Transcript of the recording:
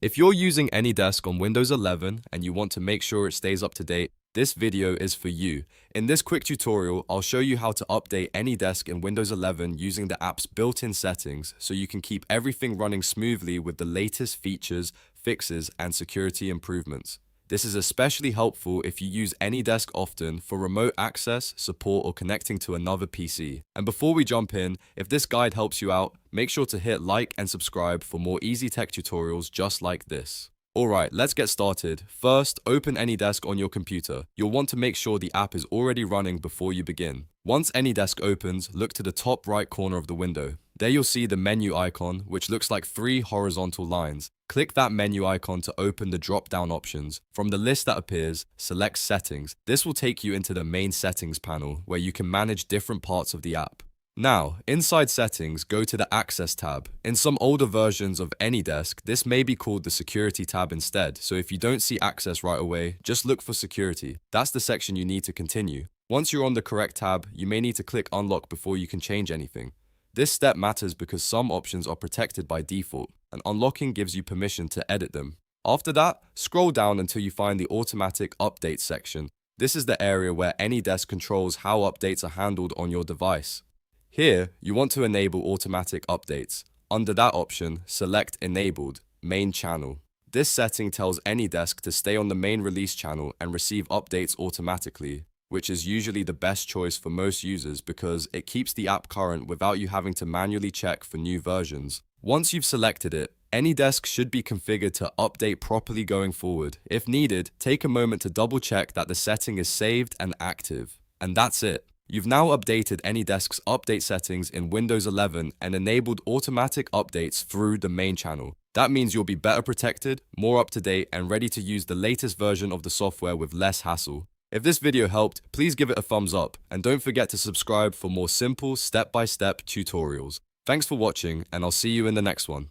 If you're using AnyDesk on Windows 11 and you want to make sure it stays up to date, this video is for you. In this quick tutorial, I'll show you how to update AnyDesk in Windows 11 using the app's built-in settings so you can keep everything running smoothly with the latest features, fixes, and security improvements. This is especially helpful if you use AnyDesk often for remote access, support, or connecting to another PC. And before we jump in, if this guide helps you out, make sure to hit like and subscribe for more easy tech tutorials just like this. Alright, let's get started. First, open AnyDesk on your computer. You'll want to make sure the app is already running before you begin. Once AnyDesk opens, look to the top right corner of the window. There you'll see the menu icon, which looks like 3 horizontal lines. Click that menu icon to open the drop-down options. From the list that appears, select Settings. This will take you into the main settings panel, where you can manage different parts of the app. Now, inside Settings, go to the Access tab. In some older versions of AnyDesk, this may be called the Security tab instead, so if you don't see Access right away, just look for Security. That's the section you need to continue. Once you're on the correct tab, you may need to click Unlock before you can change anything. This step matters because some options are protected by default, and unlocking gives you permission to edit them. After that, scroll down until you find the Automatic Updates section. This is the area where AnyDesk controls how updates are handled on your device. Here, you want to enable automatic updates. Under that option, select Enabled, Main Channel. This setting tells AnyDesk to stay on the main release channel and receive updates automatically, which is usually the best choice for most users because it keeps the app current without you having to manually check for new versions. Once you've selected it, AnyDesk should be configured to update properly going forward. If needed, take a moment to double check that the setting is saved and active. And that's it. You've now updated AnyDesk's update settings in Windows 11 and enabled automatic updates through the main channel. That means you'll be better protected, more up to date, and ready to use the latest version of the software with less hassle. If this video helped, please give it a thumbs up, and don't forget to subscribe for more simple, step-by-step tutorials. Thanks for watching, and I'll see you in the next one.